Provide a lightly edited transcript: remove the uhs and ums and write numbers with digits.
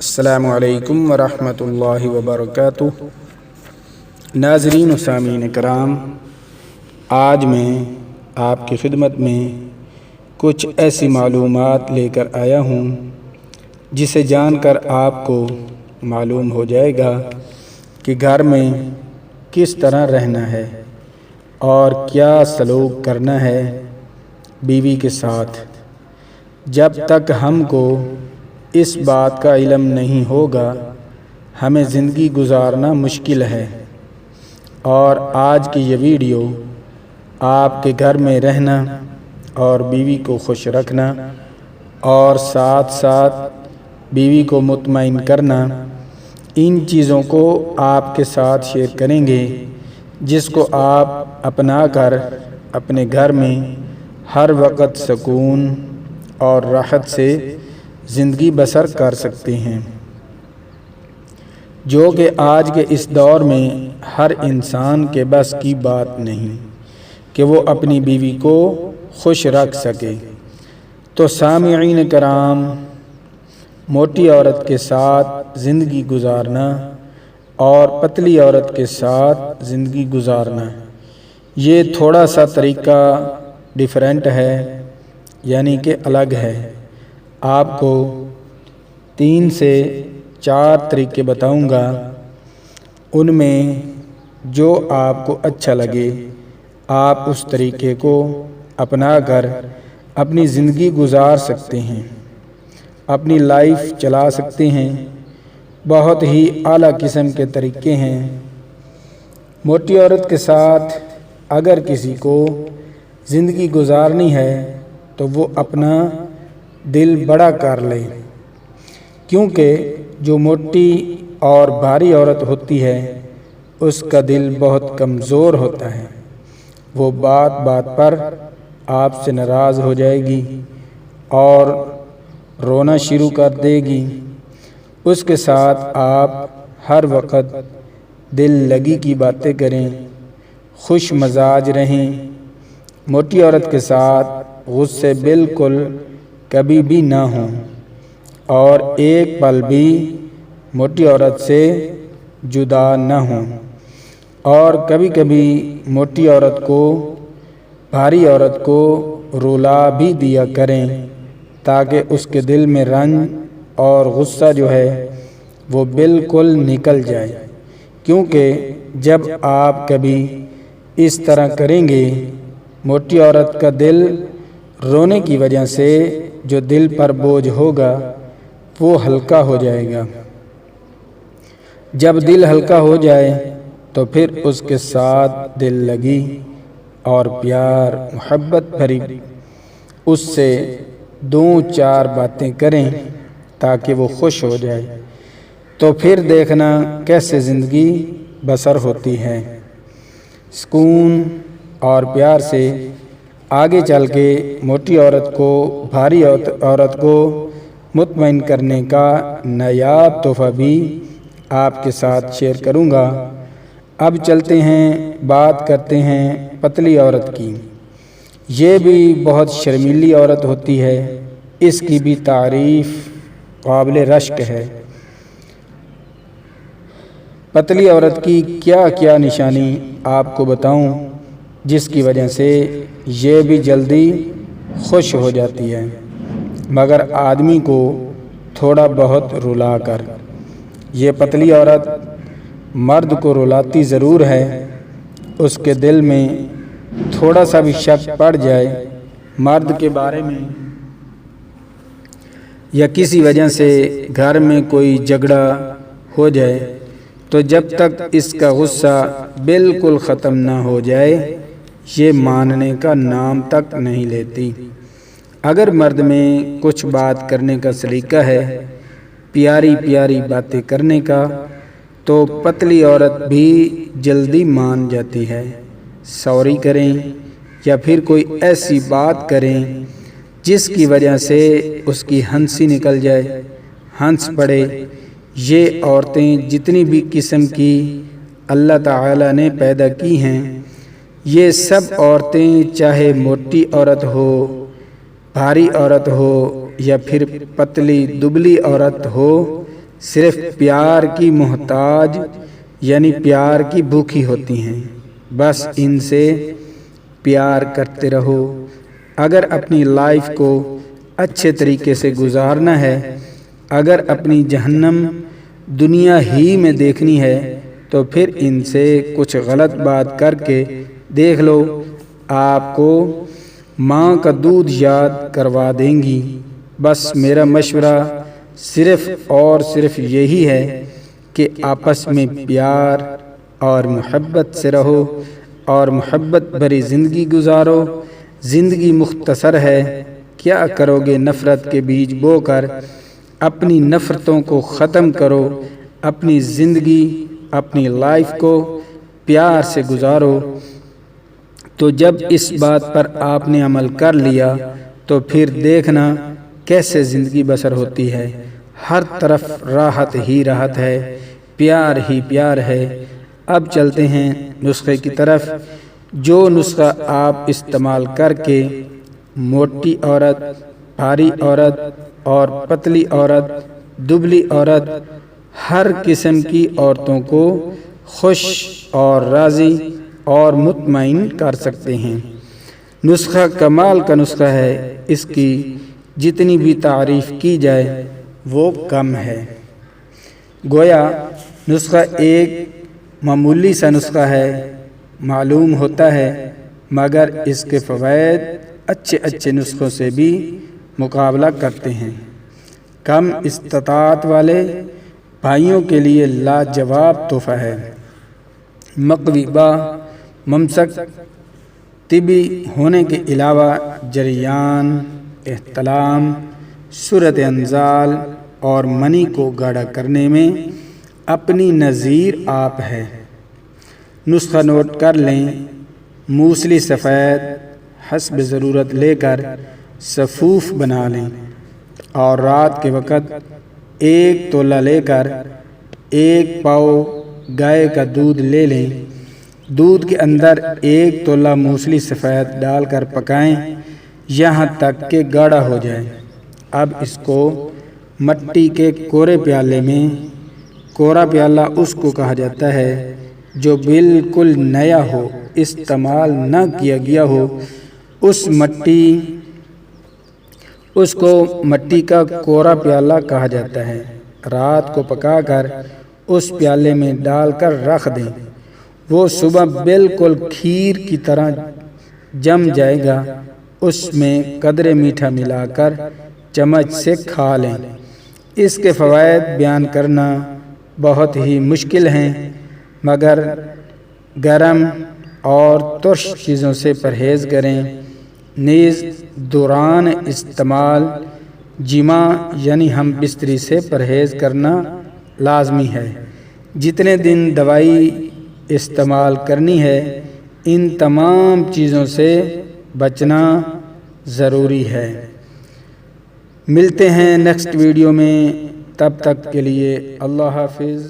السلام علیکم ورحمۃ اللہ وبرکاتہ۔ ناظرین و سامعین کرام، آج میں آپ کی خدمت میں کچھ ایسی معلومات لے کر آیا ہوں جسے جان کر آپ کو معلوم ہو جائے گا کہ گھر میں کس طرح رہنا ہے اور کیا سلوک کرنا ہے بیوی کے ساتھ۔ جب تک ہم کو اس بات کا علم نہیں ہوگا ہمیں زندگی گزارنا مشکل ہے، اور آج کی یہ ویڈیو آپ کے گھر میں رہنا اور بیوی کو خوش رکھنا اور ساتھ ساتھ بیوی کو مطمئن کرنا، ان چیزوں کو آپ کے ساتھ شیئر کریں گے جس کو آپ اپنا کر اپنے گھر میں ہر وقت سکون اور راحت سے زندگی بسر کر سکتے ہیں، جو کہ آج کے اس دور میں ہر انسان کے بس کی بات نہیں کہ وہ اپنی بیوی کو خوش رکھ سکے۔ تو سامعین کرام، موٹی عورت کے ساتھ زندگی گزارنا اور پتلی عورت کے ساتھ زندگی گزارنا، یہ تھوڑا سا طریقہ ڈیفرنٹ ہے، یعنی کہ الگ ہے۔ آپ کو 3 سے 4 طریقے بتاؤں گا، ان میں جو آپ کو اچھا لگے آپ اس طریقے کو اپنا کر اپنی زندگی گزار سکتے ہیں، اپنی لائف چلا سکتے ہیں۔ بہت ہی اعلیٰ قسم کے طریقے ہیں۔ موٹی عورت کے ساتھ اگر کسی کو زندگی گزارنی ہے تو وہ اپنا دل بڑا کر لے، کیونکہ جو موٹی اور بھاری عورت ہوتی ہے اس کا دل بہت کمزور ہوتا ہے، وہ بات بات پر آپ سے ناراض ہو جائے گی اور رونا شروع کر دے گی۔ اس کے ساتھ آپ ہر وقت دل لگی کی باتیں کریں، خوش مزاج رہیں۔ موٹی عورت کے ساتھ غصے بالکل کبھی بھی نہ ہوں، اور ایک پل بھی موٹی عورت سے جدا نہ ہوں، اور کبھی کبھی موٹی عورت کو بھاری عورت کو رلا بھی دیا کریں تاکہ اس کے دل میں رنج اور غصہ جو ہے وہ بالکل نکل جائے، کیونکہ جب آپ کبھی اس طرح کریں گے موٹی عورت کا دل رونے کی وجہ سے جو دل پر بوجھ ہوگا وہ ہلکا ہو جائے گا۔ جب دل ہلکا ہو جائے تو پھر اس کے ساتھ دل لگی اور پیار محبت بھری اس سے 2-4 باتیں کریں تاکہ وہ خوش ہو جائے، تو پھر دیکھنا کیسے زندگی بسر ہوتی ہے، سکون اور پیار سے۔ آگے چل کے موٹی عورت کو بھاری عورت کو مطمئن کرنے کا نایاب تحفہ بھی آپ کے ساتھ شیئر کروں گا۔ اب چلتے ہیں، بات کرتے ہیں پتلی عورت کی۔ یہ بھی بہت شرمیلی عورت ہوتی ہے، اس کی بھی تعریف قابل رشک ہے۔ پتلی عورت کی کیا کیا نشانی آپ کو بتاؤں جس کی وجہ سے یہ بھی جلدی خوش ہو جاتی ہے، مگر آدمی کو تھوڑا بہت رلا کر۔ یہ پتلی عورت مرد کو رلاتی ضرور ہے، اس کے دل میں تھوڑا سا بھی شک پڑ جائے مرد کے بارے میں یا کسی وجہ سے گھر میں کوئی جھگڑا ہو جائے تو جب تک اس کا غصہ بالکل ختم نہ ہو جائے یہ ماننے کا نام تک نہیں لیتی۔ اگر مرد میں کچھ بات کرنے کا سلیقہ ہے، پیاری پیاری باتیں کرنے کا، تو پتلی عورت بھی جلدی مان جاتی ہے۔ سوری کریں یا پھر کوئی ایسی بات کریں جس کی وجہ سے اس کی ہنسی نکل جائے، ہنس پڑے۔ یہ عورتیں جتنی بھی قسم کی اللہ تعالیٰ نے پیدا کی ہیں، یہ سب عورتیں چاہے موٹی عورت ہو، بھاری عورت ہو یا پھر پتلی دبلی عورت ہو، صرف پیار کی محتاج یعنی پیار کی بھوکی ہوتی ہیں، بس ان سے پیار کرتے رہو۔ اگر اپنی لائف کو اچھے طریقے سے گزارنا ہے، اگر اپنی جہنم دنیا ہی میں دیکھنی ہے تو پھر ان سے کچھ غلط بات کر کے دیکھ لو، آپ کو ماں کا دودھ یاد کروا دیں گی۔ بس میرا مشورہ صرف اور صرف یہی ہے کہ آپس میں پیار اور محبت سے رہو اور محبت بھری زندگی گزارو۔ زندگی مختصر ہے، کیا کرو گے نفرت کے بیج بو کر؟ اپنی نفرتوں کو ختم کرو، اپنی زندگی اپنی لائف کو پیار سے گزارو۔ تو جب اس بات پر آپ نے عمل کر لیا تو پھر دیکھنا کیسے زندگی بسر ہوتی ہے۔ ہر طرف راحت ہی راحت ہے، پیار ہی پیار ہے۔ اب چلتے ہیں نسخے کی طرف، جو نسخہ آپ استعمال کر کے موٹی عورت، بھاری عورت اور پتلی عورت، دبلی عورت، ہر قسم کی عورتوں کو خوش اور راضی اور مطمئن کر سکتے ہیں۔ نسخہ کمال کا نسخہ ہے، اس کی جتنی بھی تعریف کی جائے وہ کم ہے۔ گویا نسخہ ایک معمولی سا نسخہ ہے، معلوم ہوتا ہے، مگر اس کے فوائد اچھے اچھے نسخوں سے بھی مقابلہ کرتے ہیں۔ کم استطاعت والے بھائیوں کے لیے لاجواب تحفہ ہے۔ مقوی ممسک طبی ہونے کے علاوہ جریان، احتلام، صورت انزال اور منی کو گاڑھا کرنے میں اپنی نظیر آپ ہے۔ نسخہ نوٹ کر لیں، موصلی سفید حسب ضرورت لے کر صفوف بنا لیں اور رات کے وقت 1 تولہ لے کر 1 پاؤ گائے کا دودھ لے لیں۔ دودھ کے اندر 1 تولہ موصلی سفید ڈال کر پکائیں یہاں تک کہ گاڑھا ہو جائے۔ اب اس کو مٹی کے کورے پیالے میں، کورا پیالہ اس کو کہا جاتا ہے جو بالکل نیا ہو، استعمال نہ کیا گیا ہو، اس کو مٹی کا کورا پیالہ کہا جاتا ہے۔ رات کو پکا کر اس پیالے میں ڈال کر رکھ دیں، وہ صبح بالکل کھیر کی طرح جم جائے گا۔ اس میں قدرے میٹھا ملا کر چمچ سے کھا لیں۔ اس کے فوائد بیان کرنا بہت ہی مشکل ہیں، مگر گرم اور ترش چیزوں سے پرہیز کریں۔ نیز دوران استعمال جماع یعنی ہم بستری سے پرہیز کرنا لازمی ہے۔ جتنے دن دوائی استعمال کرنی ہے ان تمام چیزوں سے بچنا ضروری ہے۔ ملتے ہیں نیکسٹ ویڈیو میں، تب تک کے لیے اللہ حافظ۔